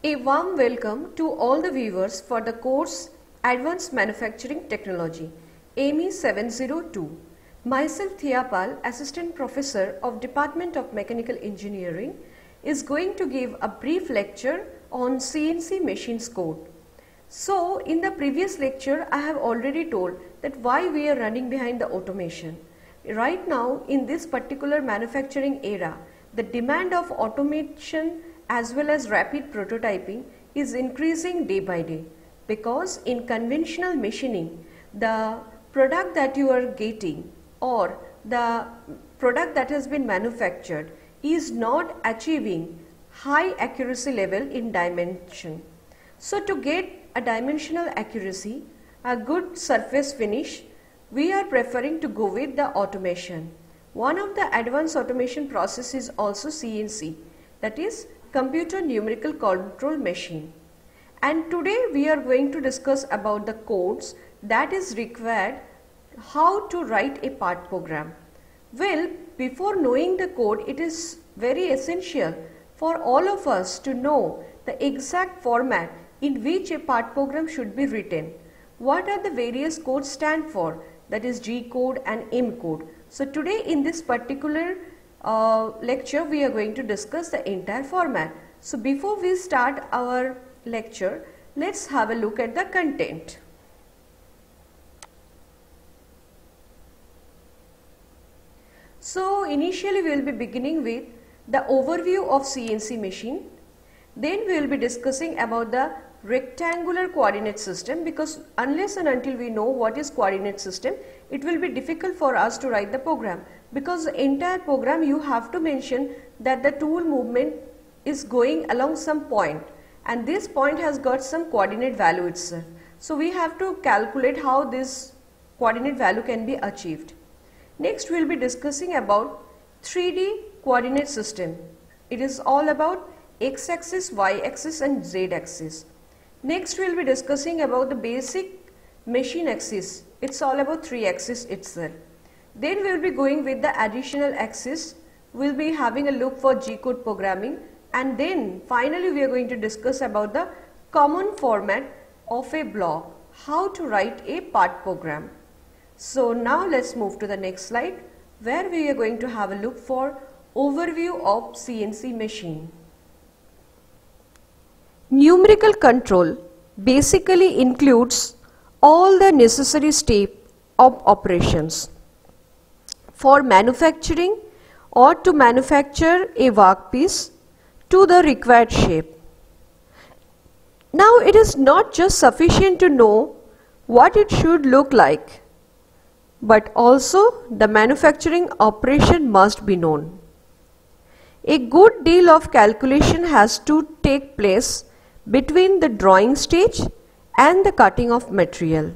A warm welcome to all the viewers for the course Advanced Manufacturing Technology, AME 702. Myself Thea Pal, Assistant Professor of Department of Mechanical Engineering, is going to give a brief lecture on CNC machines code. So, in the previous lecture, I have already told that why we are running behind the automation. Right now, in this particular manufacturing era, the demand of automation as well as rapid prototyping is increasing day by day, because in conventional machining, the product that you are getting or the product that has been manufactured is not achieving high accuracy level in dimension. So, to get a dimensional accuracy, a good surface finish, we are preferring to go with the automation. One of the advanced automation process is also CNC, that is Computer Numerical Control Machine. And today we are going to discuss about the codes that is required, how to write a part program. Well, before knowing the code, it is very essential for all of us to know the exact format in which a part program should be written. What are the various codes stand for, that is G code and M code. So today in this particular lecture we are going to discuss the entire format. So before we start our lecture, let's have a look at the content. So initially we will be beginning with the overview of CNC machine. Then we will be discussing about the rectangular coordinate system, because unless and until we know what is coordinate system, it will be difficult for us to write the program, because the entire program you have to mention that the tool movement is going along some point and this point has got some coordinate value itself. So we have to calculate how this coordinate value can be achieved. Next we will be discussing about 3D coordinate system. It is all about x-axis, y-axis and z-axis. Next we will be discussing about the basic machine axis. It's all about 3 axis itself. Then we will be going with the additional axis. We will be having a look for G-code programming, and then finally we are going to discuss about the common format of a block, how to write a part program. So now let's move to the next slide, where we are going to have a look for overview of CNC machine. Numerical control basically includes all the necessary steps of operations for manufacturing or to manufacture a workpiece to the required shape. Now it is not just sufficient to know what it should look like, but also the manufacturing operation must be known. A good deal of calculation has to take place between the drawing stage and the cutting of material.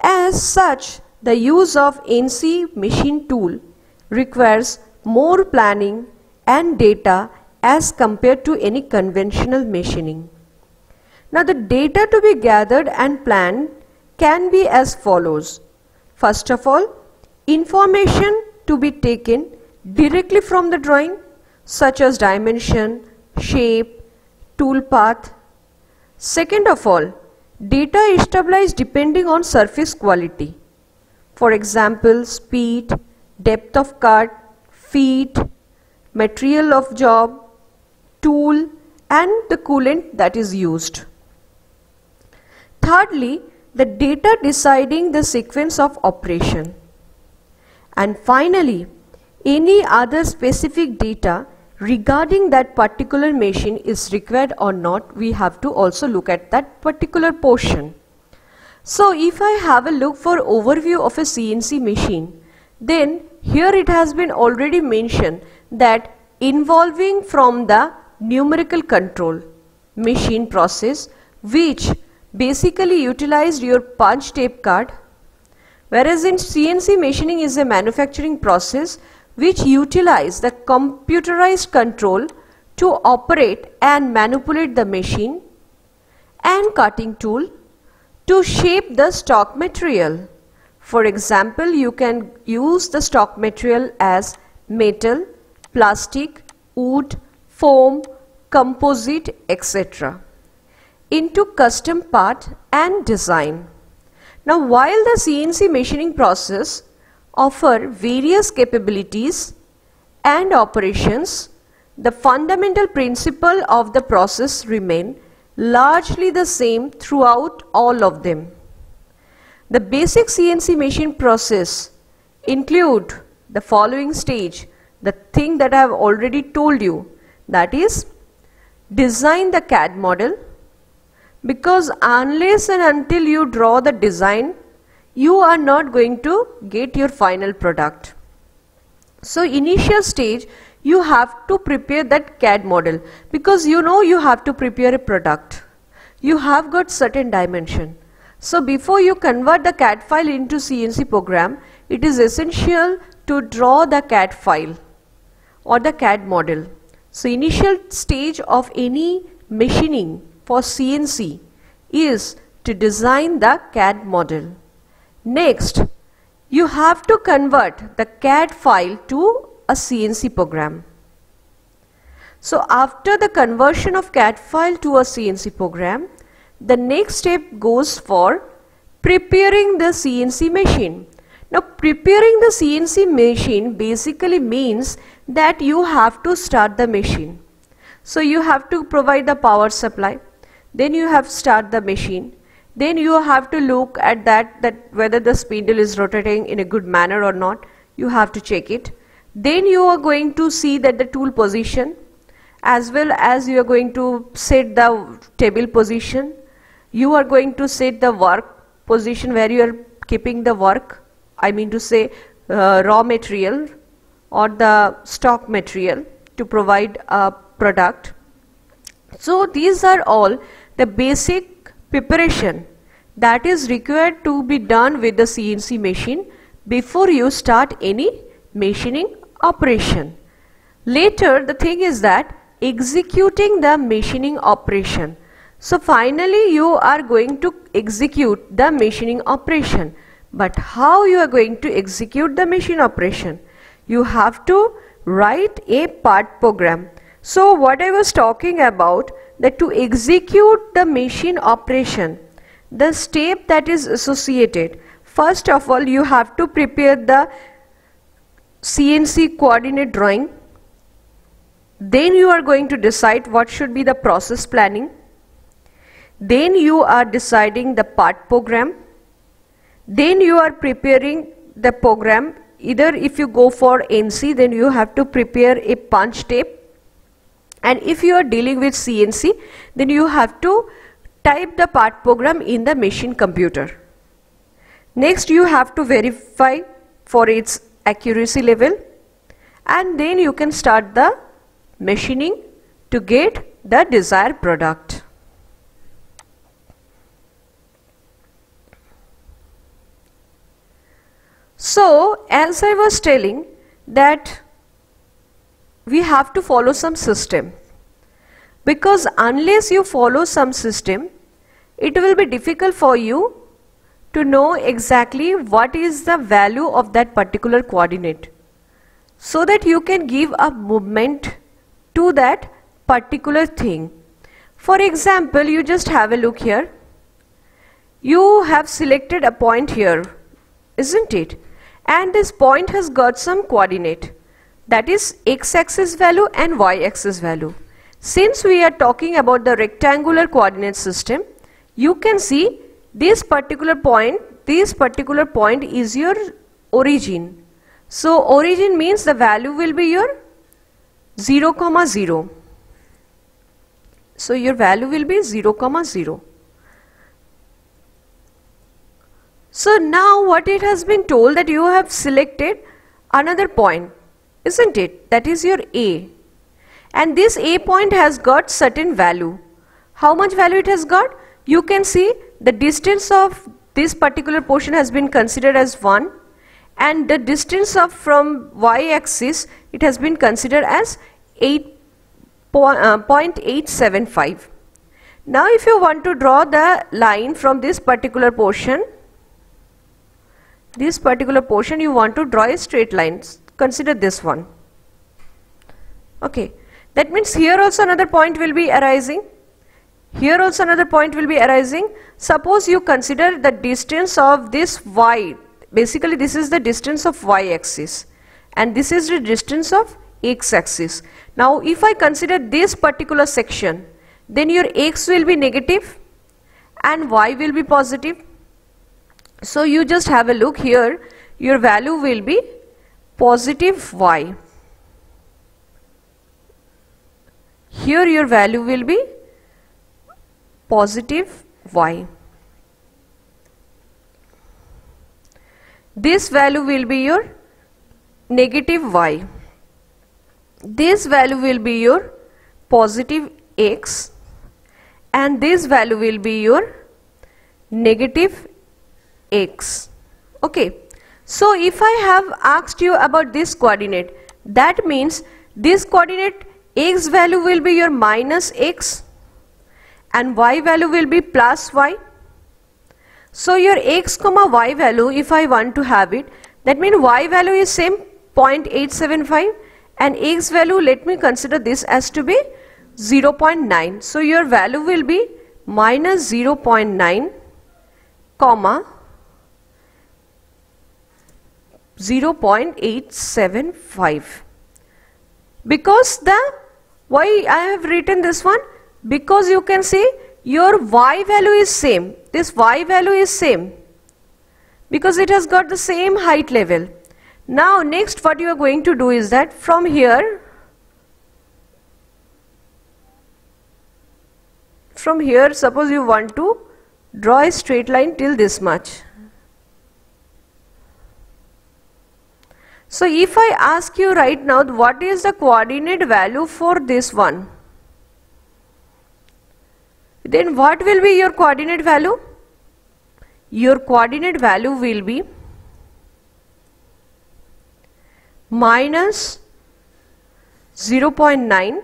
As such, the use of NC machine tool requires more planning and data as compared to any conventional machining. Now the data to be gathered and planned can be as follows. First of all, information to be taken directly from the drawing, such as dimension, shape, tool path. Second of all, data is stabilized depending on surface quality. For example, speed, depth of cut, feet, material of job, tool and the coolant that is used. Thirdly, the data deciding the sequence of operation. And finally, any other specific data regarding that particular machine is required or not, we have to also look at that particular portion. So if I have a look for overview of a CNC machine, then here it has been already mentioned that involving from the numerical control machine process, which basically utilized your punch tape card, whereas in CNC machining is a manufacturing process which utilize the computerized control to operate and manipulate the machine and cutting tool to shape the stock material. For example, you can use the stock material as metal, plastic, wood, foam, composite, etc. into custom part and design. Now, while the CNC machining process offers various capabilities and operations, the fundamental principle of the process remain largely the same throughout all of them. The basic CNC machine process include the following stage, the thing that I have already told you, that is design the CAD model, because unless and until you draw the design, you are not going to get your final product. So initial stage, you have to prepare that CAD model, because you know you have to prepare a product. You have got certain dimension. So before you convert the CAD file into CNC program, it is essential to draw the CAD file or the CAD model. So initial stage of any machining for CNC is to design the CAD model. Next, you have to convert the CAD file to a CNC program. So after the conversion of CAD file to a CNC program, the next step goes for preparing the CNC machine. Now, preparing the CNC machine basically means that you have to start the machine. So you have to provide the power supply, then you have to start the machine, then you have to look at that whether the spindle is rotating in a good manner or not. You have to check it. Then you are going to see that the tool position, as well as you are going to set the table position. You are going to set the work position where you are keeping the work, I mean to say raw material or the stock material to provide a product. So these are all the basic preparation that is required to be done with the CNC machine before you start any machining operation. Later, the thing is that executing the machining operation. So finally you are going to execute the machining operation. But how you are going to execute the machine operation? You have to write a part program. So what I was talking about, that to execute the machine operation, the step that is associated, first of all you have to prepare the CNC coordinate drawing. Then you are going to decide what should be the process planning. Then you are deciding the part program. Then you are preparing the program. Either if you go for NC, then you have to prepare a punch tape. And if you are dealing with CNC, then you have to type the part program in the machine computer. Next, you have to verify for its accuracy level, and then you can start the machining to get the desired product. So, as I was telling, that we have to follow some system, because unless you follow some system, it will be difficult for you to know exactly what is the value of that particular coordinate, so that you can give a movement to that particular thing. For example, you just have a look here. You have selected a point here, isn't it? And this point has got some coordinate, that is x-axis value and y-axis value. Since we are talking about the rectangular coordinate system, you can see this particular point is your origin. So origin means the value will be your 0, 0. So your value will be 0, 0. So now what it has been told, that you have selected another point, isn't it? That is your A. And this A point has got certain value. How much value it has got? You can see the distance of this particular portion has been considered as 1, and the distance of from y-axis, it has been considered as 0.875. Now if you want to draw the line from this particular portion, you want to draw a straight line. Consider this one. Okay. That means here also another point will be arising. Here also another point will be arising. Suppose you consider the distance of this y. Basically this is the distance of y-axis and this is the distance of x-axis. Now if I consider this particular section, then your x will be negative and y will be positive. So you just have a look here, your value will be positive y. Here your value will be positive y. This value will be your negative y. This value will be your positive x and this value will be your negative x. Okay. So if I have asked you about this coordinate, that means this coordinate x value will be your minus x and y value will be plus y. So your x comma y value, if I want to have it, that means y value is same 0.875 and x value, let me consider this as to be 0.9. So your value will be minus 0.9 comma 0.875. Because why I have written this one? Because you can see your y value is same. This y value is same because it has got the same height level. Now next what you are going to do is that from here suppose you want to draw a straight line till this much. So if I ask you right now what is the coordinate value for this one, then what will be your coordinate value? Your coordinate value will be minus 0.9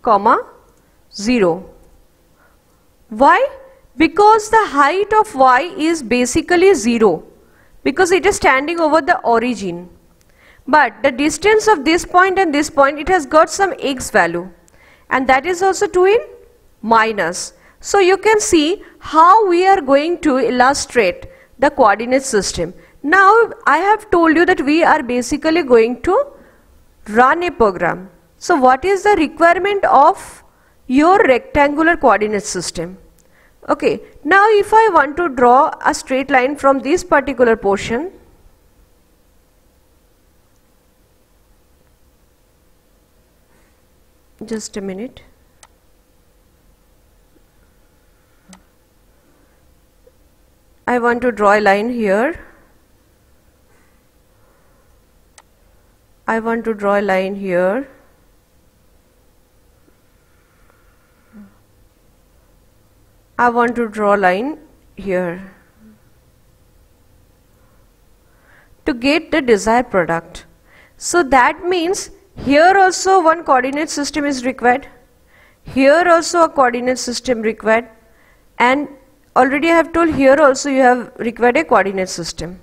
comma 0. Why? Because the height of y is basically 0 because it is standing over the origin. But the distance of this point and this point, it has got some x value and that is also 2 in minus. So you can see how we are going to illustrate the coordinate system. Now I have told you that we are basically going to run a program. So what is the requirement of your rectangular coordinate system? Okay, now if I want to draw a straight line from this particular portion, just a minute. I want to draw a line here. I want to draw a line here. I want to draw a line here to get the desired product. So that means here also one coordinate system is required. Here also a coordinate system required. And already I have told here also you have required a coordinate system.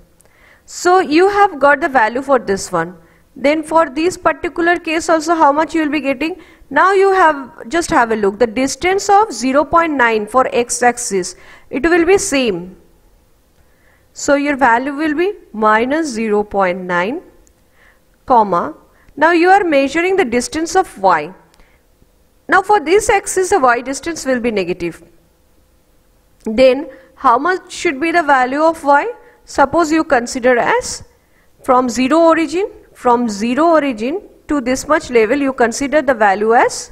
So you have got the value for this one. Then for this particular case also how much you will be getting? Now you have just have a look. The distance of 0.9 for x-axis, it will be same. So your value will be minus 0.9 comma. Now you are measuring the distance of y. Now for this axis the y distance will be negative. Then how much should be the value of y? Suppose you consider as from 0 origin to this much level, you consider the value as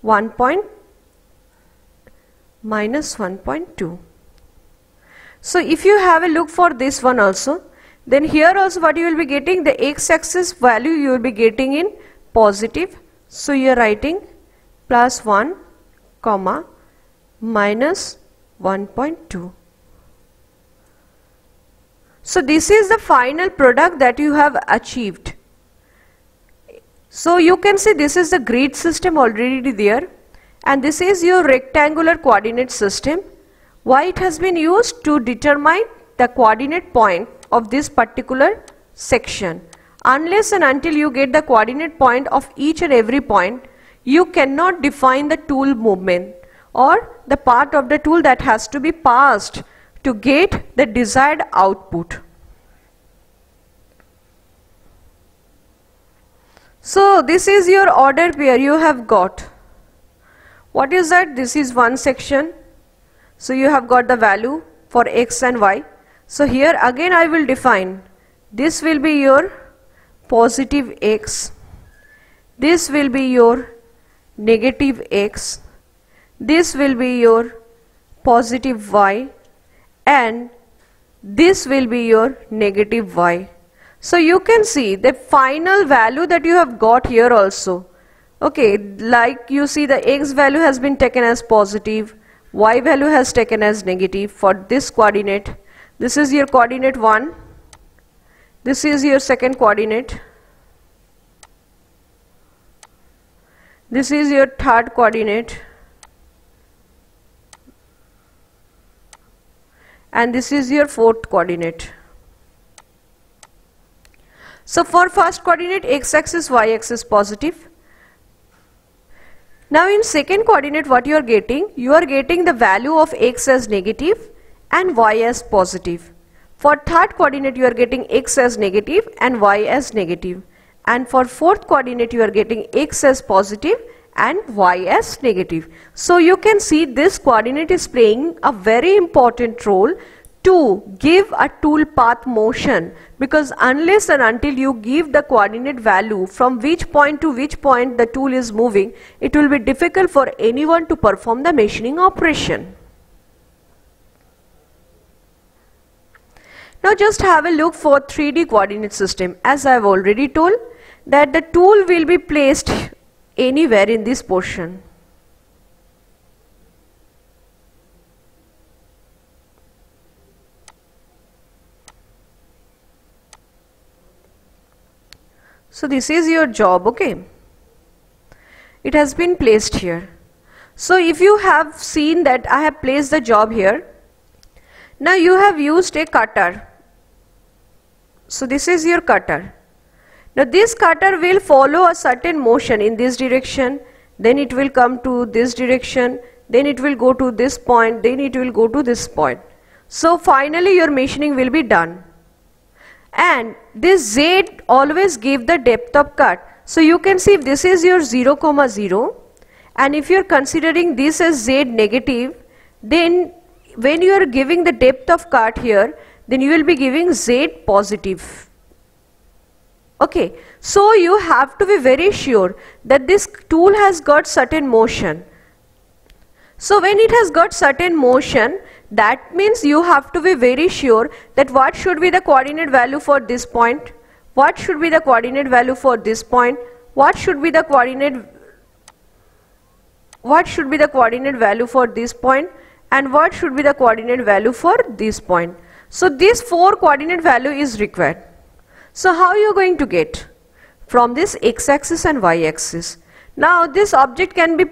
minus 1.2. So if you have a look for this one also, then here also what you will be getting, the x-axis value you will be getting in positive. So you are writing plus 1 comma minus 1.2. So this is the final product that you have achieved. So you can see this is the grid system already there and this is your rectangular coordinate system. Why it has been used? To determine the coordinate point of this particular section. Unless and until you get the coordinate point of each and every point, you cannot define the tool movement or the part of the tool that has to be passed to get the desired output. So this is your order pair you have got. What is that? This is one section. So you have got the value for x and y. So here again I will define, this will be your positive x, this will be your negative x, this will be your positive y, and this will be your negative y. So you can see the final value that you have got here also. Okay, like you see the x value has been taken as positive, y value has taken as negative for this coordinate. This is your coordinate 1, this is your second coordinate, this is your third coordinate, and this is your fourth coordinate. So for first coordinate, x-axis, y-axis positive. Now in second coordinate what you are getting the value of x as negative and y as positive. For third coordinate you are getting x as negative and y as negative. And for fourth coordinate you are getting x as positive and y as negative. So you can see this coordinate is playing a very important role to give a tool path motion, because unless and until you give the coordinate value from which point to which point the tool is moving, it will be difficult for anyone to perform the machining operation. Now just have a look for 3D coordinate system. As I have already told that the tool will be placed anywhere in this portion. So this is your job, okay? It has been placed here. So if you have seen that I have placed the job here, now you have used a cutter. So this is your cutter. Now this cutter will follow a certain motion in this direction, then it will come to this direction, then it will go to this point, then it will go to this point. So finally your machining will be done. And this Z always give the depth of cut. So you can see if this is your 0, 0, and if you are considering this as Z negative, then when you are giving the depth of cut here, then you will be giving Z positive. Okay, so you have to be very sure that this tool has got certain motion. So when it has got certain motion, that means you have to be very sure that what should be the coordinate value for this point, what should be the coordinate value for this point, what should be the coordinate value for this point, and what should be the coordinate value for this point. So this 4 coordinate value is required. So how you are going to get from this x-axis and y-axis? Now this object can be,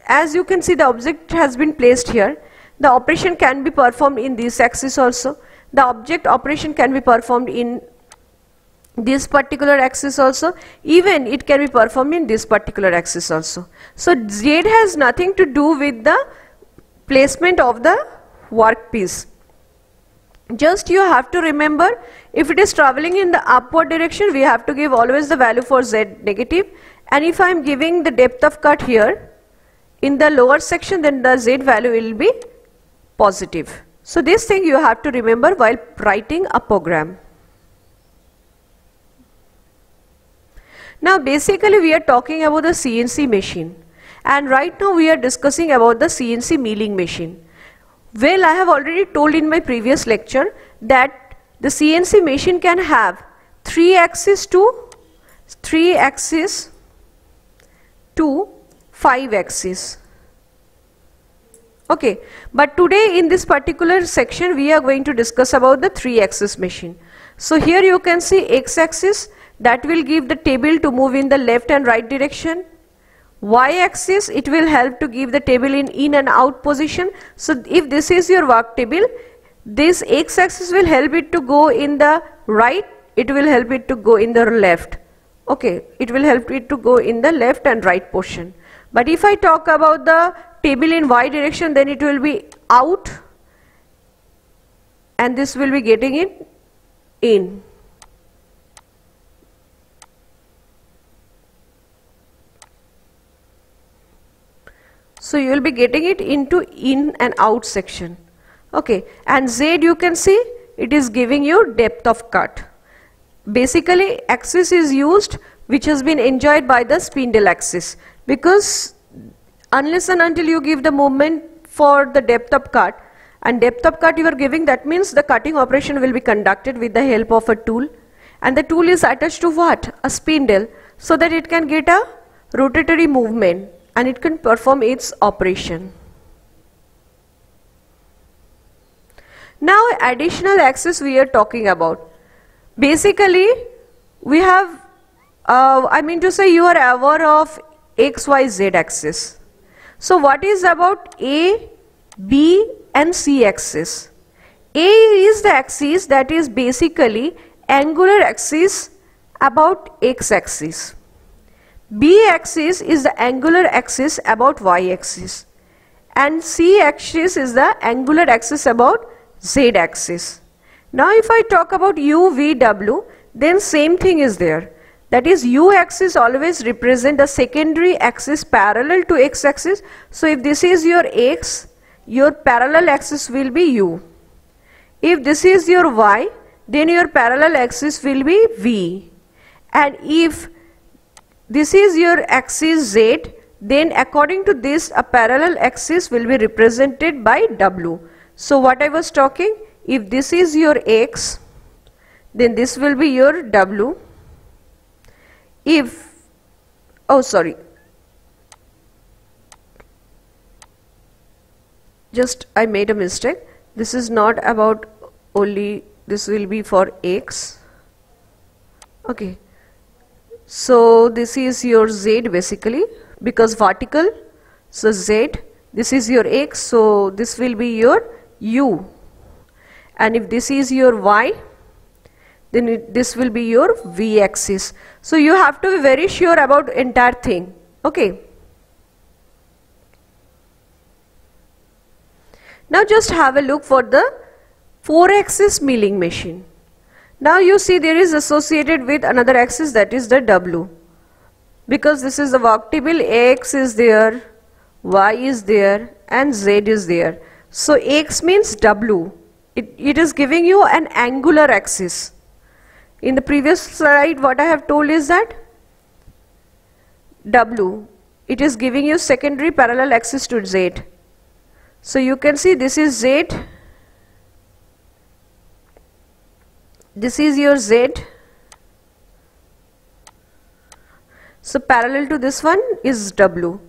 as you can see, the object has been placed here. The operation can be performed in this axis also. The object operation can be performed in this particular axis also. Even it can be performed in this particular axis also. So Z has nothing to do with the placement of the workpiece. Just you have to remember, if it is traveling in the upward direction, we have to give always the value for Z negative. And if I am giving the depth of cut here in the lower section, then the Z value will be positive. So this thing you have to remember while writing a program. Now basically we are talking about the CNC machine, and right now we are discussing about the CNC milling machine. Well, I have already told in my previous lecture that the CNC machine can have 3 axis to 5 axis. Okay, but today in this particular section we are going to discuss about the 3-axis machine. So here you can see x-axis, that will give the table to move in the left and right direction. Y-axis, it will help to give the table in and out position. So if this is your work table, this x-axis will help it to go in the right, it will help it to go in the left. Okay, it will help it to go in the left and right portion. But if I talk about the table in y direction, then it will be out and this will be getting it in. So you will be getting it into in and out section. Okay, and Z you can see it is giving you depth of cut. Basically axis is used which has been enjoyed by the spindle axis, because unless and until you give the movement for the depth of cut, and depth of cut you are giving, that means the cutting operation will be conducted with the help of a tool, and the tool is attached to what? A spindle, so that it can get a rotatory movement and it can perform its operation. Now additional axis we are talking about. Basically we have I mean to say you are aware of XYZ axis. So what is about A, B and C axis? A is the axis that is basically angular axis about X axis. B axis is the angular axis about Y axis, and C axis is the angular axis about Z axis. Now if I talk about U, V, W, then same thing is there. That is, U axis always represent the secondary axis parallel to X axis. So if this is your X, your parallel axis will be U. If this is your Y, then your parallel axis will be V. And if this is your axis Z, then according to this a parallel axis will be represented by W. So what I was talking, if this is your X, then this will be your W. If, oh sorry, just I made a mistake. This is not about only, this will be for X. Okay. So this is your Z basically, because vertical, so Z, this is your X, so this will be your U, and if this is your Y, then this will be your V axis. So you have to be very sure about entire thing. Okay. Now just have a look for the 4-axis milling machine. Now you see there is associated with another axis, that is the W, because this is the work table. X is there, Y is there and Z is there. So X means W. It is giving you an angular axis. In the previous slide what I have told is that W, it is giving you secondary parallel axis to Z. So you can see this is Z, this is your Z, so parallel to this one is W.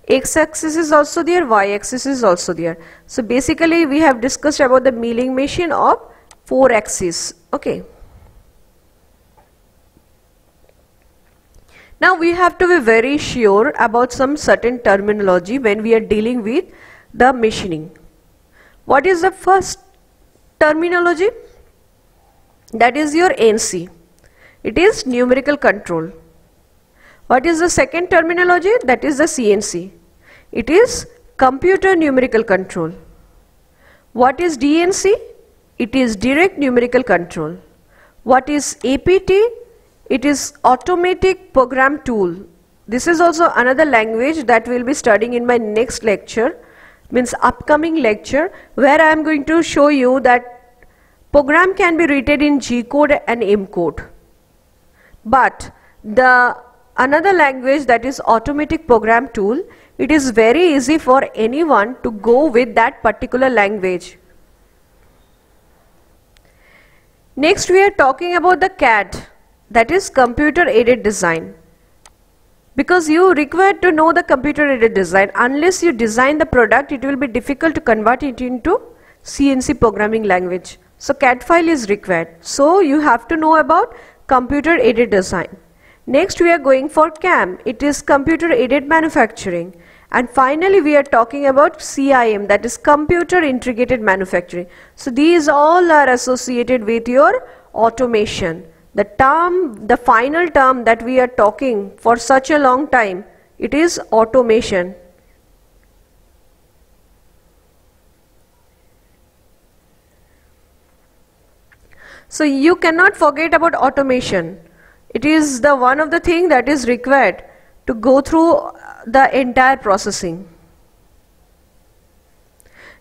X axis is also there, Y axis is also there. So basically we have discussed about the milling machine of 4 axis. Okay. Now we have to be very sure about some certain terminology when we are dealing with the machining. What is the first terminology? That is your NC. It is numerical control. What is the second terminology? That is the CNC. It is computer numerical control. What is DNC? It is direct numerical control. What is APT? It is automatic program tool. This is also another language that we will be studying in my next lecture, means upcoming lecture, where I am going to show you that program can be written in G code and M code. But the another language, that is automatic program tool, it is very easy for anyone to go with that particular language. Next we are talking about the CAD, that is computer aided design. Because you require to know the computer aided design. Unless you design the product, it will be difficult to convert it into CNC programming language. So CAD file is required. So you have to know about computer aided design. Next we are going for CAM. It is computer aided manufacturing. And finally we are talking about CIM, that is computer integrated manufacturing. So these all are associated with your automation. The term, the final term that we are talking for such a long time It is automation. So you cannot forget about automation. It is the one of the thing that is required to go through the entire processing.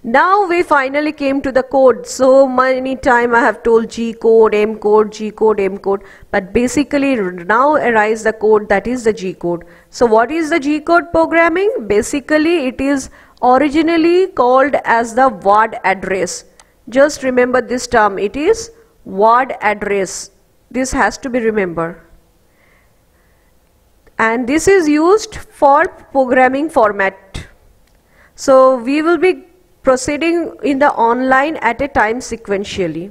Now we finally came to the code. So many time I have told G code, M code, G code, M code, but basically now arise the code, that is the G code. So what is the G code programming? Basically it is originally called as the word address. Just remember this term, it is word address. This has to be remembered. And this is used for programming format. So we will be proceeding in the online at a time sequentially.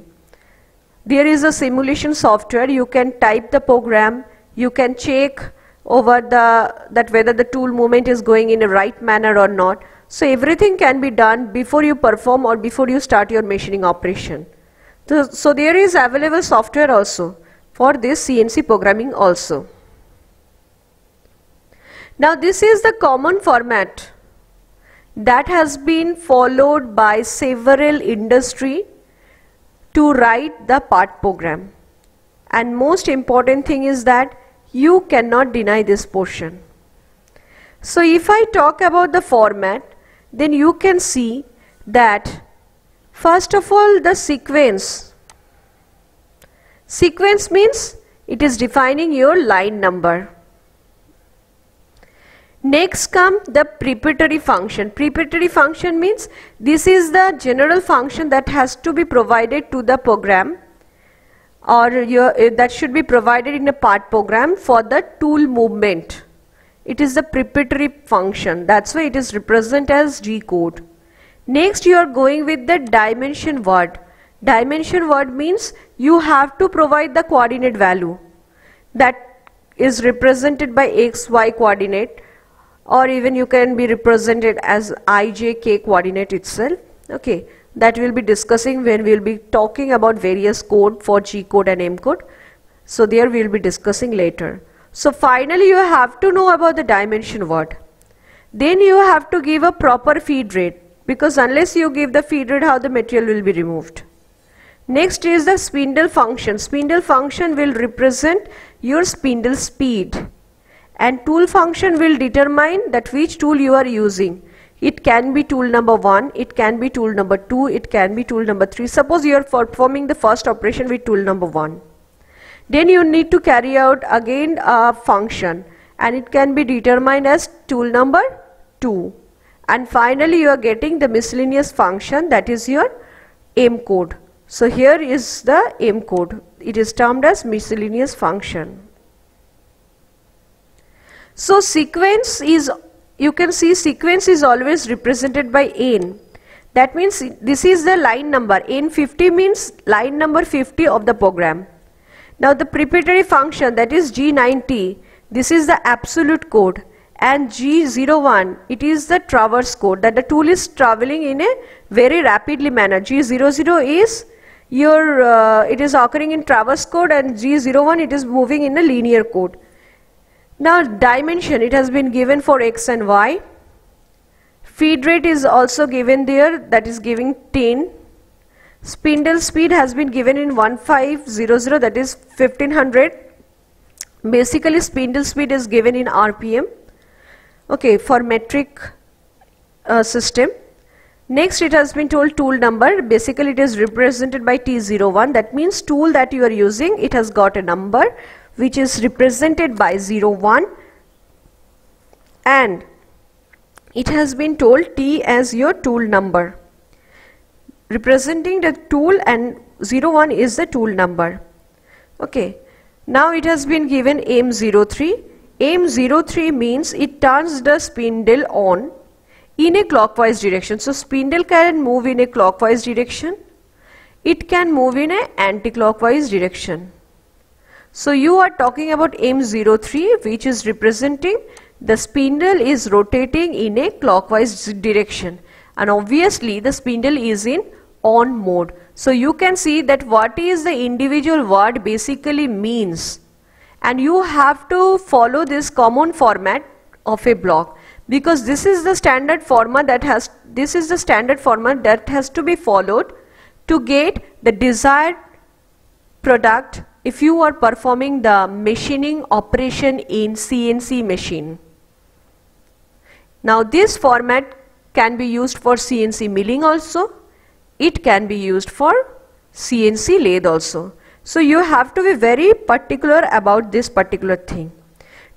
There is a simulation software. You can type the program. You can check over that whether the tool movement is going in a right manner or not. So everything can be done before you perform or before you start your machining operation. So there is available software also for this CNC programming also. Now this is the common format that has been followed by several industry to write the part program. And most important thing is that you cannot deny this portion. So if I talk about the format, then you can see that first of all the sequence. Sequence means it is defining your line number. Next come the preparatory function. Preparatory function means this is the general function that has to be provided to the program, or that should be provided in a part program for the tool movement. It is the preparatory function. That's why it is represented as G code. Next you are going with the dimension word. Dimension word means you have to provide the coordinate value that is represented by x, y coordinate, or even you can be represented as I, J, K coordinate itself. Okay, that we'll be discussing when we'll be talking about various code for G code and M code. So there we'll be discussing later. So finally you have to know about the dimension word. Then you have to give a proper feed rate, because unless you give the feed rate, how the material will be removed. Next is the spindle function. Spindle function will represent your spindle speed. And tool function will determine that which tool you are using. It can be tool number 1, it can be tool number 2, it can be tool number 3. Suppose you are performing the first operation with tool number 1. Then you need to carry out again a function, and it can be determined as tool number 2. And finally you are getting the miscellaneous function, that is your M code. So here is the M code. It is termed as miscellaneous function. So sequence is, you can see sequence is always represented by N. That means this is the line number. N50 means line number 50 of the program. Now the preparatory function, that is G90, this is the absolute code, and G01, it is the traverse code, that the tool is traveling in a very rapidly manner. G00 is your, it is occurring in traverse code, and G01 it is moving in a linear code. Now dimension, it has been given for X and Y. Feed rate is also given there, that is giving 10. Spindle speed has been given in 1500, that is 1500. Basically spindle speed is given in RPM. Okay, for metric system. Next it has been told tool number. Basically it is represented by T01. That means tool that you are using, it has got a number which is represented by 01, and it has been told T as your tool number, representing the tool, and 01 is the tool number. Okay, now it has been given M03. M03 means it turns the spindle on in a clockwise direction. So spindle can move in a clockwise direction, it can move in a anti-clockwise direction. So you are talking about M03, which is representing the spindle is rotating in a clockwise direction, and obviously the spindle is in on mode. So you can see that what is the individual word basically means, and you have to follow this common format of a block, because this is the standard format that has to be followed to get the desired product if you are performing the machining operation in CNC machine. Now this format can be used for CNC milling also. It can be used for CNC lathe also. So you have to be very particular about this particular thing.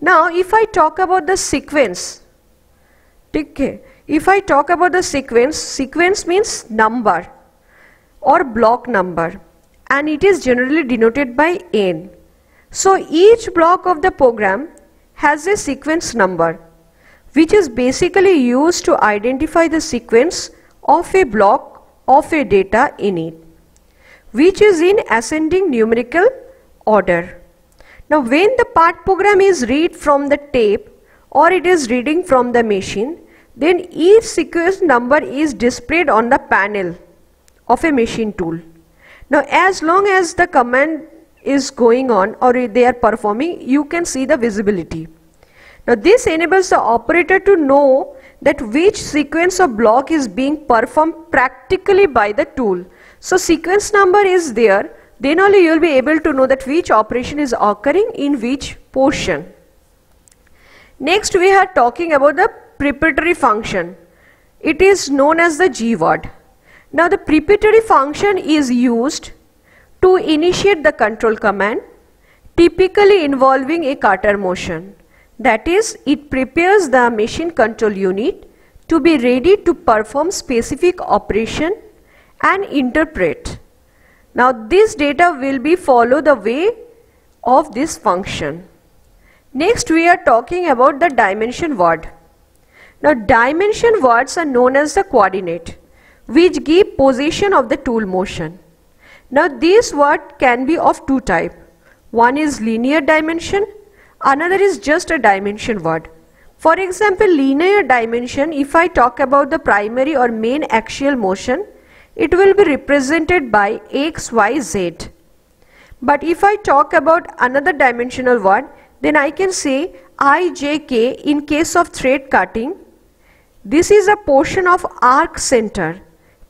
Now if I talk about the sequence, okay, if I talk about the sequence means number or block number, and it is generally denoted by N. So each block of the program has a sequence number, which is basically used to identify the sequence of a block of a data in it, which is in ascending numerical order. Now when the part program is read from the tape or it is reading from the machine, then each sequence number is displayed on the panel of a machine tool. Now as long as the command is going on or they are performing, you can see the visibility. Now this enables the operator to know that which sequence of block is being performed practically by the tool. So sequence number is there, then only you will be able to know that which operation is occurring in which portion. Next we are talking about the preparatory function. It is known as the G word. Now the preparatory function is used to initiate the control command, typically involving a cutter motion. That is, it prepares the machine control unit to be ready to perform specific operation and interpret. Now this data will be follow the way of this function. Next we are talking about the dimension word. Now dimension words are known as the coordinate, which give position of the tool motion. Now this word can be of two types. One is linear dimension, another is just a dimension word. For example, linear dimension, if I talk about the primary or main axial motion, it will be represented by x, y, z. But if I talk about another dimensional word, then I can say I, j, k in case of thread cutting. This is a portion of arc center,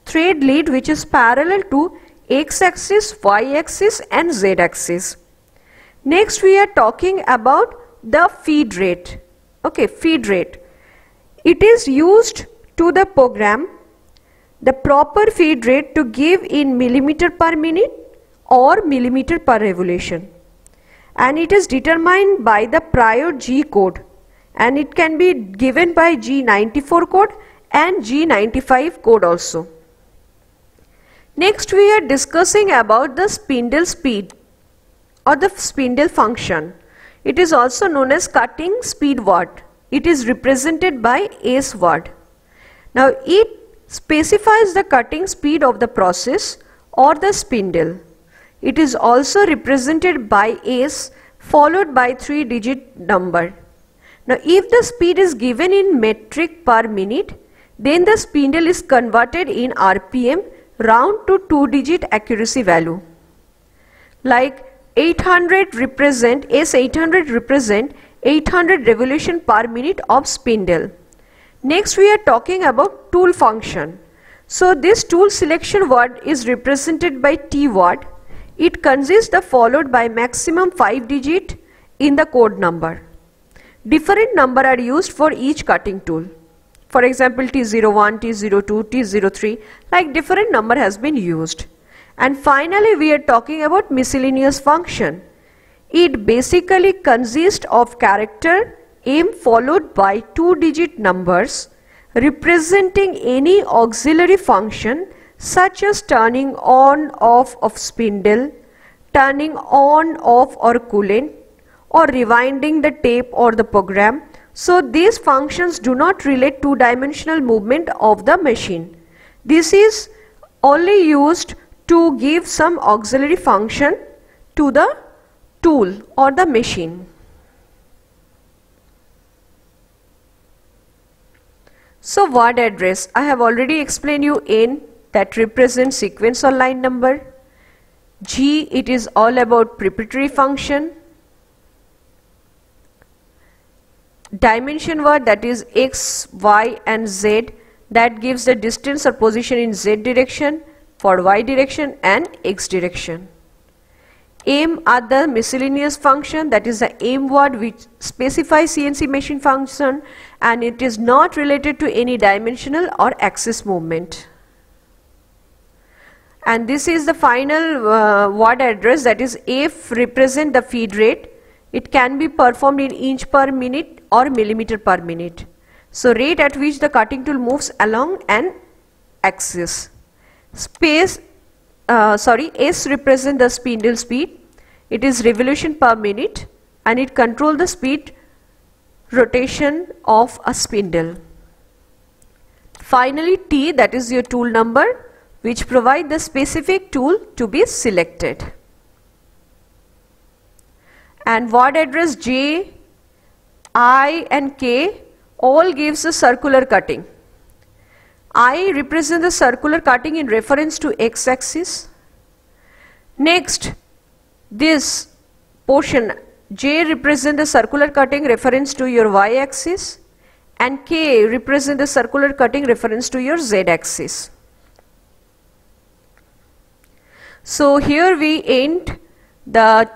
thread lead, which is parallel to x-axis, y-axis and z-axis. Next we are talking about the feed rate. Okay, feed rate. It is used to the program the proper feed rate to give in millimeter per minute or millimeter per revolution, and it is determined by the prior G code, and it can be given by G94 code and G95 code also. Next we are discussing about the spindle speed or the spindle function. It is also known as cutting speed word. It is represented by S word. Now it specifies the cutting speed of the process or the spindle. It is also represented by S followed by 3-digit number. Now if the speed is given in metric per minute, then the spindle is converted in RPM round to 2-digit accuracy value. Like 800 represent, S800 represent 800 revolution per minute of spindle. Next we are talking about tool function. So this tool selection word is represented by T word. It consists of followed by maximum 5 digit in the code number. Different number are used for each cutting tool. For example, T01, T02, T03, like different number has been used. And finally we are talking about miscellaneous function. It basically consists of character M followed by 2-digit numbers representing any auxiliary function such as turning on off of spindle, turning on off or coolant, or rewinding the tape or the program. So these functions do not relate to dimensional movement of the machine. This is only used to give some auxiliary function to the tool or the machine. So word address, I have already explained you N, that represents sequence or line number. G, it is all about preparatory function. dimension word, that is x, y and z, that gives the distance or position in z direction, for y direction and x direction. Aim are the miscellaneous function, that is the aim word which specifies CNC machine function, and it is not related to any dimensional or axis movement. And this is the final word address, that is F represent the feed rate. It can be performed in inch per minute or millimeter per minute. So rate at which the cutting tool moves along an axis. S represent the spindle speed. It is revolution per minute and it controls the speed rotation of a spindle. Finally T, that is your tool number, which provide the specific tool to be selected. And word address J, I and K all gives a circular cutting. I represent the circular cutting in reference to x-axis. Next, this portion J represent the circular cutting reference to your y-axis, and K represent the circular cutting reference to your z-axis. So here we end the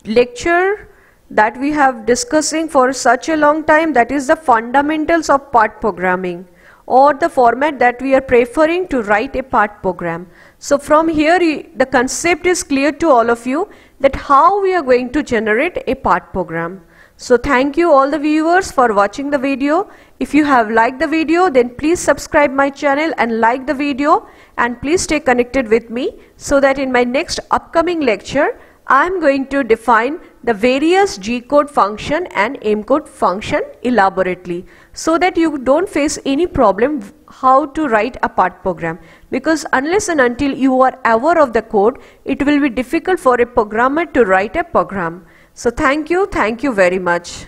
lecture that we have discussing for such a long time, that is the fundamentals of part programming, or the format that we are preferring to write a part program. So from here the concept is clear to all of you that how we are going to generate a part program. So thank you all the viewers for watching the video. If you have liked the video, then please subscribe my channel and like the video, and please stay connected with me so that in my next upcoming lecture I am going to define the various G-code function and M-code function elaborately, so that you don't face any problem how to write a part program, because unless and until you are aware of the code, it will be difficult for a programmer to write a program. So thank you very much.